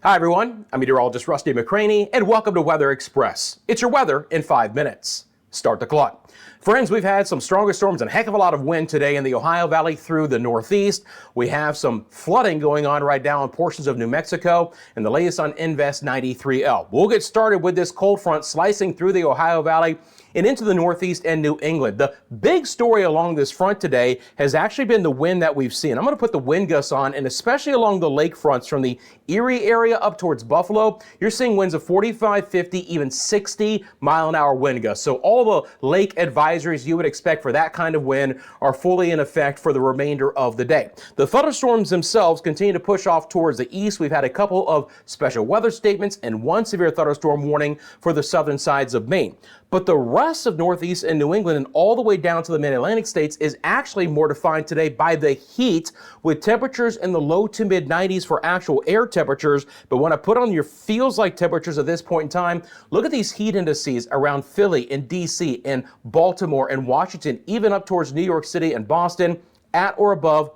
Hi everyone, I'm meteorologist Rusty McCranie, and welcome to Weather Express. It's your weather in 5 minutes. Start the clock. Friends, we've had some stronger storms and a heck of a lot of wind today in the Ohio Valley through the Northeast. We have some flooding going on right now in portions of New Mexico, and the latest on Invest 93L. We'll get started with this cold front slicing through the Ohio Valley and into the Northeast and New England. The big story along this front today has actually been the wind that we've seen. I'm going to put the wind gusts on, and especially along the lake fronts from the Erie area up towards Buffalo, you're seeing winds of 45, 50, even 60 mile-an-hour wind gusts. So all the lake advisories you would expect for that kind of wind are fully in effect for the remainder of the day. The thunderstorms themselves continue to push off towards the east. We've had a couple of special weather statements and one severe thunderstorm warning for the southern sides of Maine. But the rest of Northeast and New England and all the way down to the mid-Atlantic states is actually more defined today by the heat, with temperatures in the low to mid 90s for actual air temperatures. But when I put on your feels like temperatures at this point in time, look at these heat indices around Philly and DC and Baltimore and Washington, even up towards New York City and Boston, at or above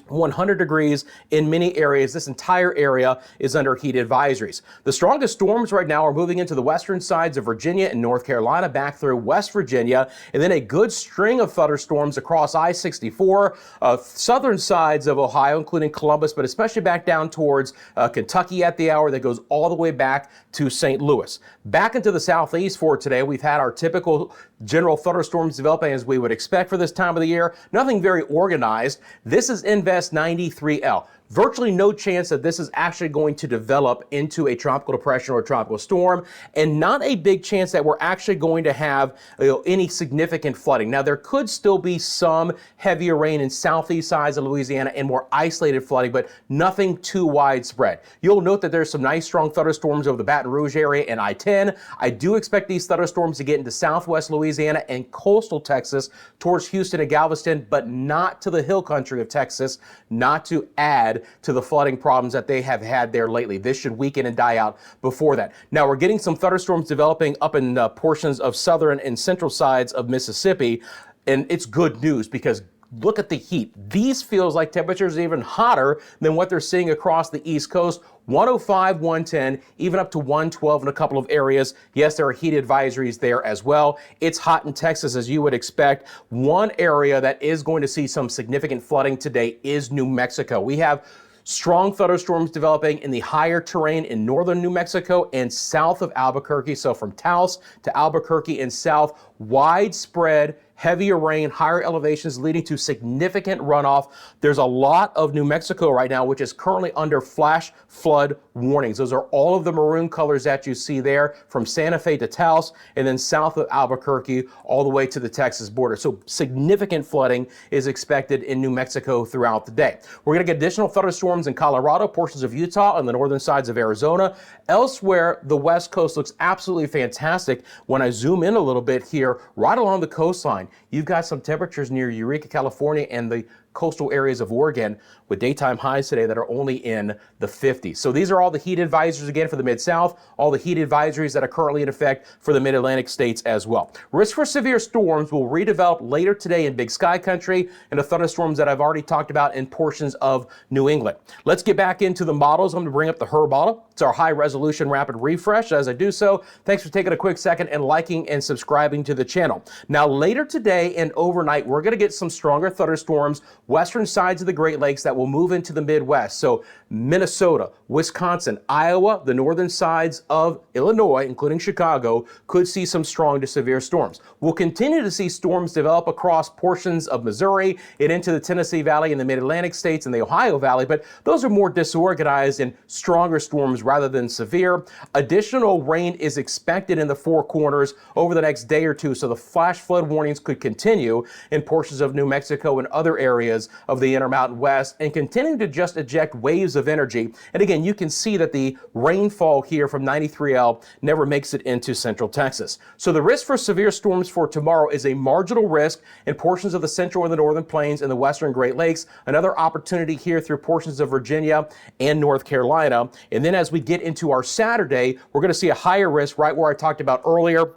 100 degrees in many areas. This entire area is under heat advisories. The strongest storms right now are moving into the western sides of Virginia and North Carolina, back through West Virginia, and then a good string of thunderstorms across I-64, southern sides of Ohio, including Columbus, but especially back down towards Kentucky at the hour that goes all the way back to St. Louis. Back into the southeast for today, we've had our typical general thunderstorms developing as we would expect for this time of the year. Nothing very organized. This is Invest 93L. Virtually no chance that this is actually going to develop into a tropical depression or a tropical storm, and not a big chance that we're actually going to have any significant flooding. Now, there could still be some heavier rain in southeast sides of Louisiana and more isolated flooding, but nothing too widespread. You'll note that there's some nice strong thunderstorms over the Baton Rouge area and I-10. I do expect these thunderstorms to get into southwest Louisiana and coastal Texas towards Houston and Galveston, but not to the hill country of Texas, not to add to the flooding problems that they have had there lately. This should weaken and die out before that. Now, we're getting some thunderstorms developing up in portions of southern and central sides of Mississippi, and it's good news because look at the heat. These feels like temperatures are even hotter than what they're seeing across the East Coast. 105, 110, even up to 112 in a couple of areas. Yes, there are heat advisories there as well. It's hot in Texas, as you would expect. One area that is going to see some significant flooding today is New Mexico. We have strong thunderstorms developing in the higher terrain in northern New Mexico and south of Albuquerque. So from Taos to Albuquerque and south, widespread heavier rain, higher elevations leading to significant runoff. There's a lot of New Mexico right now, which is currently under flash flood warnings. Those are all of the maroon colors that you see there from Santa Fe to Taos and then south of Albuquerque all the way to the Texas border. So significant flooding is expected in New Mexico throughout the day. We're going to get additional thunderstorms in Colorado, portions of Utah, and the northern sides of Arizona. Elsewhere, the West Coast looks absolutely fantastic. When I zoom in a little bit here, right along the coastline, you've got some temperatures near Eureka, California, and the coastal areas of Oregon with daytime highs today that are only in the 50s. So these are all the heat advisories again for the Mid-South, all the heat advisories that are currently in effect for the Mid-Atlantic states as well. Risk for severe storms will redevelop later today in Big Sky Country and the thunderstorms that I've already talked about in portions of New England. Let's get back into the models. I'm going to bring up the HER model. It's our high resolution rapid refresh. As I do so, thanks for taking a quick second and liking and subscribing to the channel. Now later today and overnight, we're going to get some stronger thunderstorms western sides of the Great Lakes that will move into the Midwest. So Minnesota, Wisconsin, Iowa, the northern sides of Illinois, including Chicago, could see some strong to severe storms. We'll continue to see storms develop across portions of Missouri and into the Tennessee Valley and the Mid-Atlantic states and the Ohio Valley, but those are more disorganized and stronger storms rather than severe. Additional rain is expected in the Four Corners over the next day or two, so the flash flood warnings could continue in portions of New Mexico and other areas of the Intermountain West and continuing to just eject waves of energy. And again, you can see that the rainfall here from 93L never makes it into central Texas. So the risk for severe storms for tomorrow is a marginal risk in portions of the central and the northern plains and the western Great Lakes. Another opportunity here through portions of Virginia and North Carolina. And then as we get into our Saturday, we're going to see a higher risk right where I talked about earlier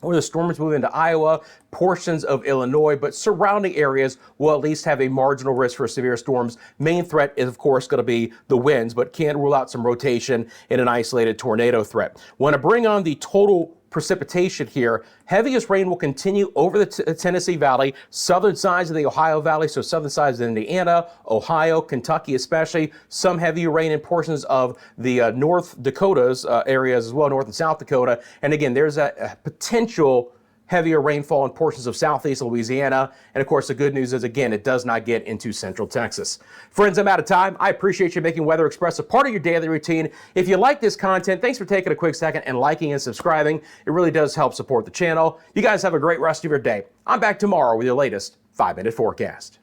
or the storms move into Iowa, portions of Illinois, but surrounding areas will at least have a marginal risk for severe storms. Main threat is, of course, going to be the winds, but can't rule out some rotation in an isolated tornado threat. Want to bring on the total precipitation here. Heaviest rain will continue over the Tennessee Valley, southern sides of the Ohio Valley, so southern sides of Indiana, Ohio, Kentucky especially. Some heavy rain in portions of the North Dakotas areas as well, North and South Dakota. And again, there's a potential heavier rainfall in portions of southeast Louisiana. And of course, the good news is, again, it does not get into central Texas. Friends, I'm out of time. I appreciate you making Weather Express a part of your daily routine. If you like this content, thanks for taking a quick second and liking and subscribing. It really does help support the channel. You guys have a great rest of your day. I'm back tomorrow with your latest 5-minute forecast.